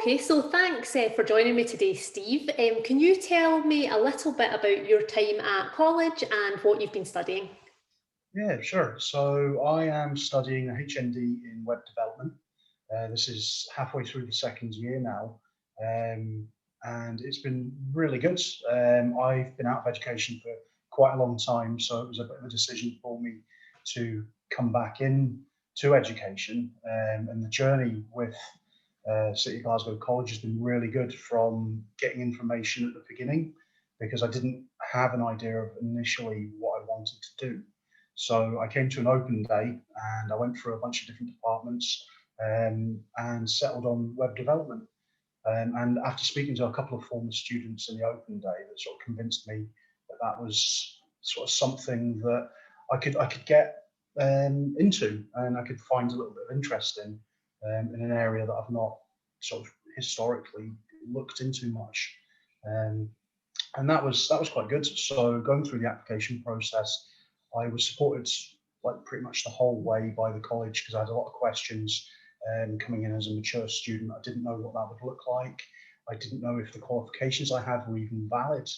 Okay, so thanks for joining me today, Steve. Can you tell me a little bit about your time at college and what you've been studying? Yeah, sure. So I am studying a HND in Web Development. This is halfway through the second year now, um, and it's been really good. I've been out of education for quite a long time, so it was a bit of a decision for me to come back in to education. And the journey with City of Glasgow College has been really good from getting information at the beginning because I didn't have an idea of initially what I wanted to do. So I came to an open day and I went through a bunch of different departments and settled on web development. And after speaking to a couple of former students in the open day, that sort of convinced me that that was sort of something that I could get into, and I could find a little bit of interest in an area that I've not sort of historically looked into much. Um, and that was quite good. So going through the application process, I was supported like pretty much the whole way by the college because I had a lot of questions coming in as a mature student. I didn't know what that would look like. I didn't know if the qualifications I had were even valid.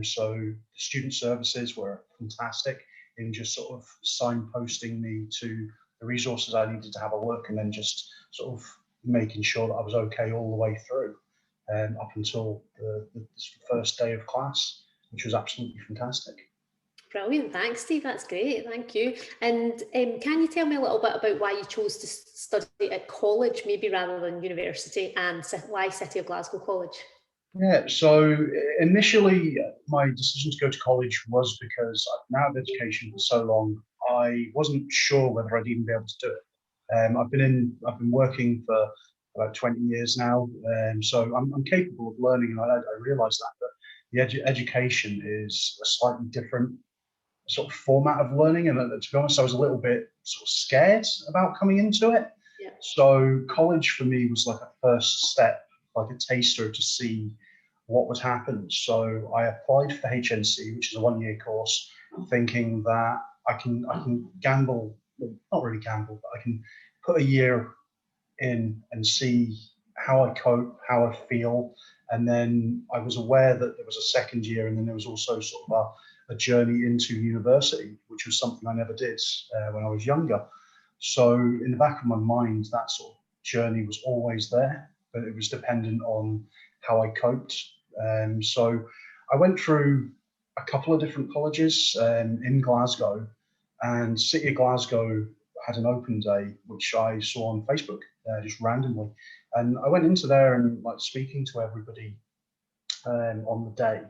So the student services were fantastic in just sort of signposting me to the resources I needed to have a look, and then just sort of making sure that I was okay all the way through up until the first day of class, which was absolutely fantastic. Brilliant, thanks, Steve. That's great, thank you. And can you tell me a little bit about why you chose to study at college, maybe rather than university, and why City of Glasgow College? Yeah, so initially my decision to go to college was because I've been out of education for so long, I wasn't sure whether I'd even be able to do it. I've been working for about 20 years now, so I'm capable of learning, and I realise that. But the education is a slightly different sort of format of learning, and to be honest, I was a little bit sort of scared about coming into it. Yeah. So college for me was like a first step, like a taster to see what would happen. So I applied for HNC, which is a 1 year course, thinking that I can gamble, well, not really gamble, but I can put a year in and see how I cope, how I feel. And then I was aware that there was a second year, and then there was also sort of a journey into university, which was something I never did when I was younger. So in the back of my mind, that sort of journey was always there, but it was dependent on how I coped. So I went through a couple of different colleges in Glasgow, and City of Glasgow had an open day, which I saw on Facebook just randomly. And I went into there, and like speaking to everybody on the day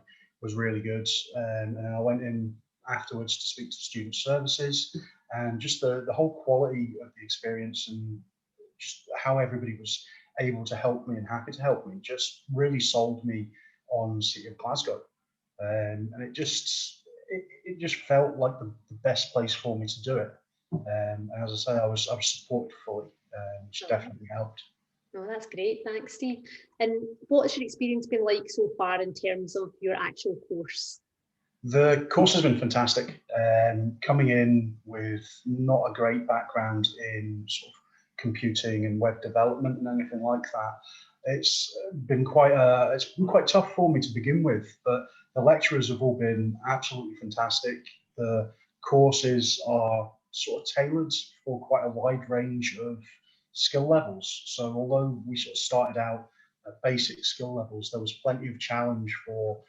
was really good. And I went in afterwards to speak to student services, and just the whole quality of the experience and just how everybody was able to help me and happy to help me just really sold me on City of Glasgow. And it just felt like the best place for me to do it. And as I say, I was supported fully, which definitely helped. Oh, that's great. Thanks, Steve. And what's your experience been like so far in terms of your actual course? The course has been fantastic. Coming in with not a great background in sort of computing and web development and anything like that, it's been quite tough for me to begin with. But the lecturers have all been absolutely fantastic. The courses are sort of tailored for quite a wide range of skill levels. So although we sort of started out at basic skill levels, there was plenty of challenge for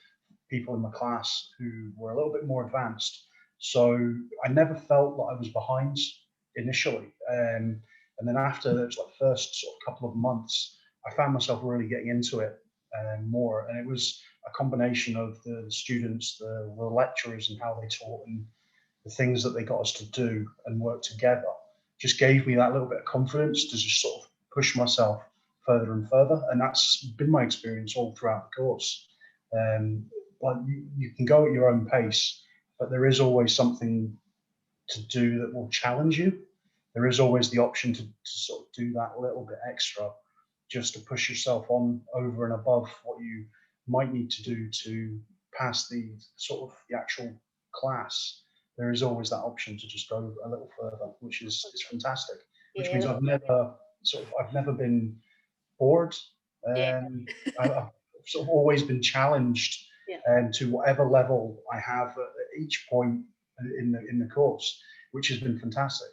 people in my class who were a little bit more advanced. So I never felt that I was behind initially. And then after the like first sort of couple of months, I found myself really getting into it more. And it was a combination of the students, the lecturers, and how they taught, and the things that they got us to do and work together just gave me that little bit of confidence to just sort of push myself further and further. And that's been my experience all throughout the course. Um, like you can go at your own pace, but there is always something to do that will challenge you. There is always the option to sort of do that little bit extra just to push yourself on over and above what you might need to do to pass the sort of the actual class. There is always that option to just go a little further, which is fantastic. Which Yeah, means I've never been bored. Yeah, I've sort of always been challenged yeah, to whatever level I have at each point in the course, which has been fantastic.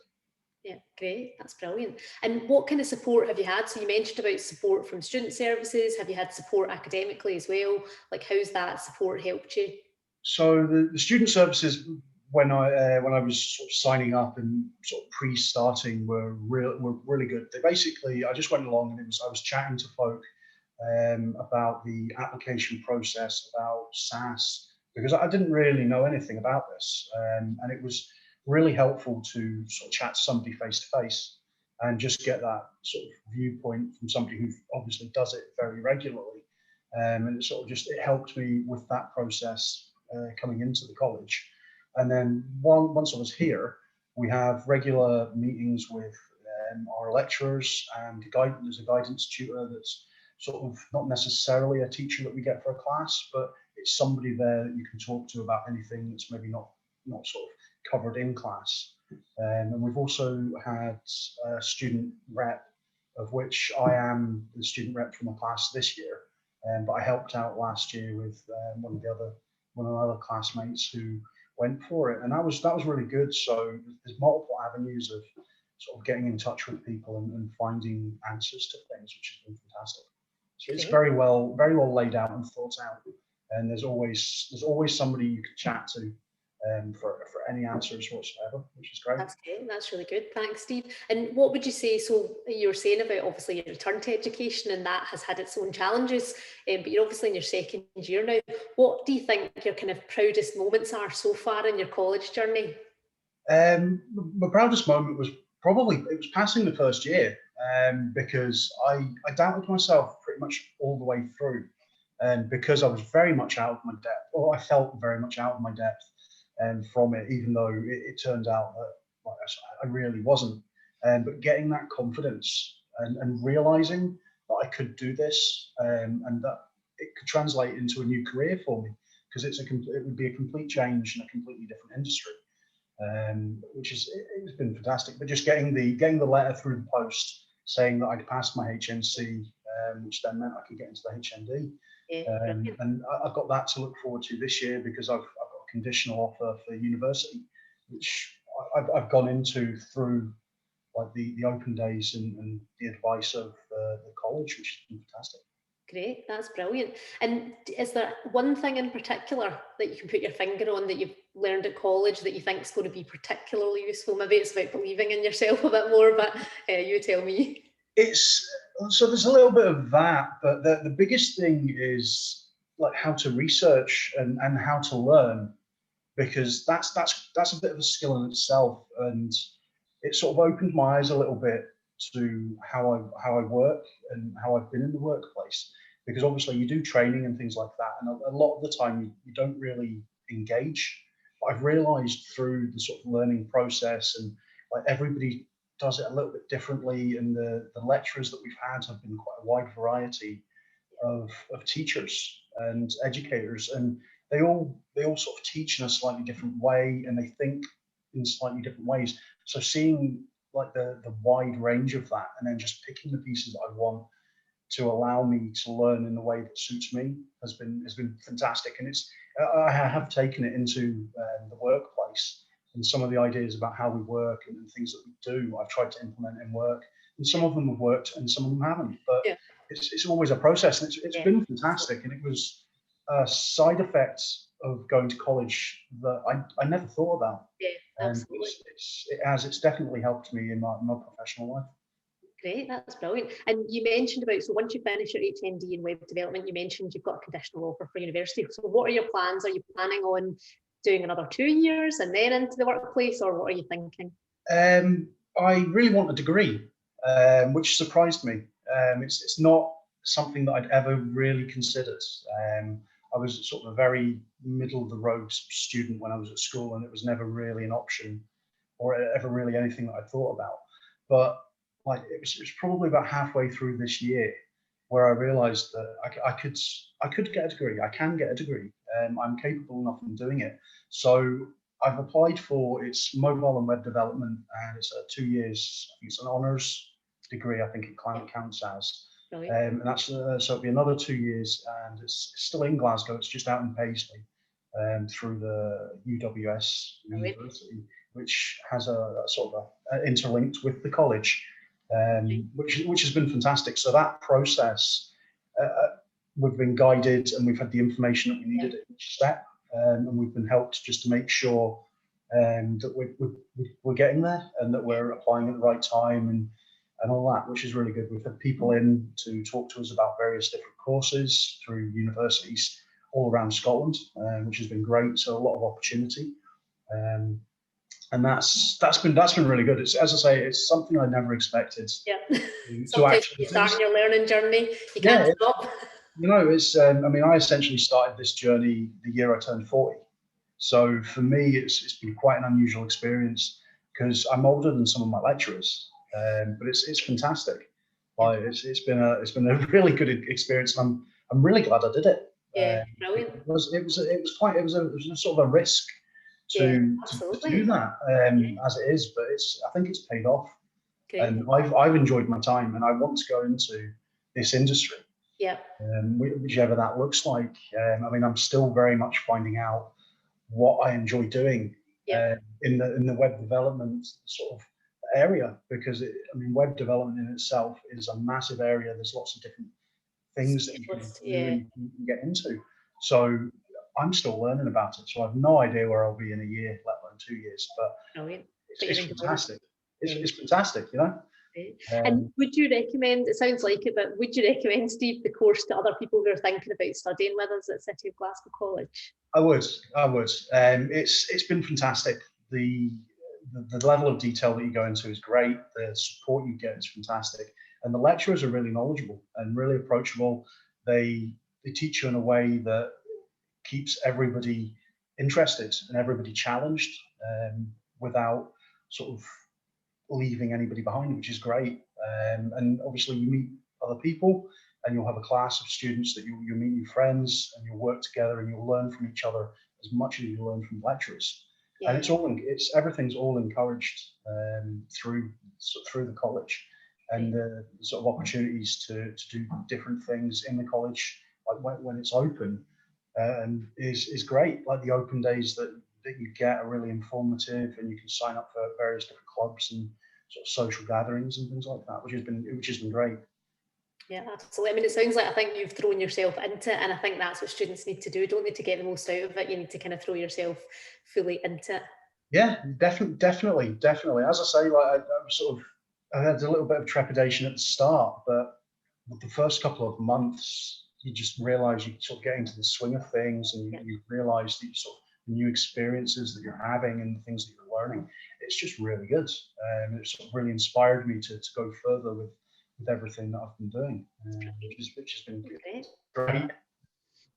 yeah, great. That's brilliant. And what kind of support have you had? So you mentioned about support from student services. Have you had support academically as well? Like, how's that support helped you? So the student services when I was sort of signing up and sort of pre-starting were really good. They basically I just went along and I was chatting to folk about the application process, about SaaS, because I didn't really know anything about this, and it was really helpful to sort of chat to somebody face to face and just get that sort of viewpoint from somebody who obviously does it very regularly. And it sort of just it helped me with that process coming into the college. And then once I was here, we have regular meetings with our lecturers, and there's a guidance tutor that's sort of not necessarily a teacher that we get for a class, but it's somebody there that you can talk to about anything that's maybe not sort of covered in class. And we've also had a student rep, of which I am the student rep for my class this year. But I helped out last year with one of the other classmates who went for it, and that was really good. So there's multiple avenues of sort of getting in touch with people and finding answers to things, which has been fantastic. So it's Great. very well laid out and thought out, and there's always somebody you can chat to for any answers whatsoever, which is great. That's great. That's really good. Thanks, Steve. And what would you say? So you were saying about obviously your return to education, and that has had its own challenges. But you're obviously in your second year now. What do you think your kind of proudest moments are so far in your college journey? My proudest moment was probably it was passing the first year, because I doubted myself pretty much all the way through, and because I was very much out of my depth, or I felt very much out of my depth, from it, even though it turned out that like, I really wasn't. But getting that confidence and realizing that I could do this, and that it could translate into a new career for me, because it would be a complete change in a completely different industry, which is it's been fantastic. But just getting the letter through the post saying that I'd passed my HNC, which then meant I could get into the HND, Yeah, brilliant. and I've got that to look forward to this year because I've got a conditional offer for university, which I've gone into through like the open days and the advice of the college, which has been fantastic. Great, that's brilliant. And is there one thing in particular that you can put your finger on that you've learned at college that you think is going to be particularly useful? Maybe it's about believing in yourself a bit more, but you tell me. It's so there's a little bit of that, but the biggest thing is like how to research and how to learn, because that's a bit of a skill in itself, and it sort of opened my eyes a little bit to how I work and how I've been in the workplace, because obviously you do training and things like that, and a lot of the time you don't really engage. But I've realised through the sort of learning process, and like everybody does it a little bit differently, and the lecturers that we've had have been quite a wide variety of teachers and educators, and they all sort of teach in a slightly different way, and they think in slightly different ways. So seeing like the wide range of that, and then just picking the pieces that I want to allow me to learn in the way that suits me has been fantastic. And it's I have taken it into the workplace, and some of the ideas about how we work and things that we do I've tried to implement in work, and some of them have worked and some of them haven't, but Yeah, it's always a process, and it's yeah, been fantastic. And it was a side effect of going to college that I never thought about, yeah, and absolutely. it's definitely helped me in my professional life. Great, that's brilliant. And you mentioned about, so once you finish your HND in web development, you mentioned you've got a conditional offer for university. So what are your plans? Are you planning on doing another 2 years and then into the workplace, or what are you thinking? Um, I really want a degree, which surprised me. It's not something that I'd ever really considered. I was sort of a very middle of the road student when I was at school, and it was never really an option or ever really anything that I thought about. But like it was probably about halfway through this year where I realised that I could get a degree. I can get a degree. I'm capable enough of doing it. So I've applied for its mobile and web development, and it's a 2 years. I think it's an honours degree. I think it Yeah, counts as. Brilliant. And that's so it'll be another 2 years, and it's still in Glasgow. It's just out in Paisley, through the UWS Brilliant. University, which has a sort of interlinked with the college, which has been fantastic. So that process, we've been guided and we've had the information that we needed at each step, and we've been helped just to make sure that we're getting there and that we're applying at the right time and all that, which is really good. We've had people in to talk to us about various different courses through universities all around Scotland, which has been great. So a lot of opportunity, and that's been really good. It's, as I say, it's something I never expected. Yeah. To Sometimes actually you start your learning journey, you can't stop. You know, it's. I mean, I essentially started this journey the year I turned 40. So for me, it's been quite an unusual experience because I'm older than some of my lecturers, but it's fantastic. Like it's been a really good experience, and I'm really glad I did it. Yeah, brilliant. It was a sort of a risk to do that, as it is, but I think it's paid off. Great. And I've enjoyed my time, and I want to go into this industry. Yeah. Whichever that looks like. I mean, I'm still very much finding out what I enjoy doing in the web development sort of area, because I mean, web development in itself is a massive area. There's lots of different things that you can get into. So I'm still learning about it. So I've no idea where I'll be in a year, let alone 2 years. But it's fantastic. It's fantastic, you know. And would you recommend, it sounds like it, but would you recommend, Steve, the course to other people who are thinking about studying with us at City of Glasgow College? I would. It's been fantastic. The level of detail that you go into is great. The support you get is fantastic, and the lecturers are really knowledgeable and really approachable. They teach you in a way that keeps everybody interested and everybody challenged, without sort of leaving anybody behind, which is great. And obviously you meet other people, and you'll have a class of students that you'll meet new friends, and you'll work together, and you'll learn from each other as much as you learn from lecturers. And everything's all encouraged through the college, and the sort of opportunities to do different things in the college, like when it's open, is great. Like the open days that you get are really informative, and you can sign up for various different clubs and sort of social gatherings and things like that, which has been great. Yeah, absolutely. I mean, it sounds like I think you've thrown yourself into it, and I think that's what students need to do, don't they, to get the most out of it? You need to kind of throw yourself fully into it. Yeah, definitely. As I say, like I had a little bit of trepidation at the start, but with the first couple of months, you just realise you sort of get into the swing of things, and you realise that you sort of new experiences that you're having and the things that you're learning. It's just really good. It sort of really inspired me to go further with everything that I've been doing, which has been great.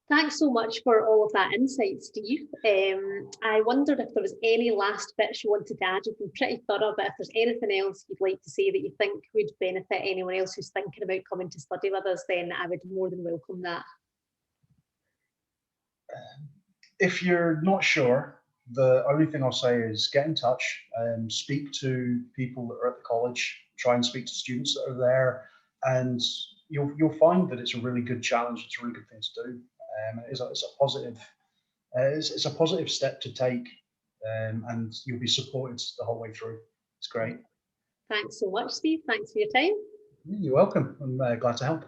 Thanks so much for all of that insight, Steve. I wondered if there was any last bits you wanted to add. You've been pretty thorough, but if there's anything else you'd like to say that you think would benefit anyone else who's thinking about coming to study with us, then I would more than welcome that. If you're not sure, the only thing I'll say is get in touch and speak to people that are at the college. Try and speak to students that are there, and you'll find that it's a really good challenge. It's a really good thing to do. It's a positive step to take, and you'll be supported the whole way through. It's great. Thanks so much, Steve. Thanks for your time. You're welcome. I'm glad to help.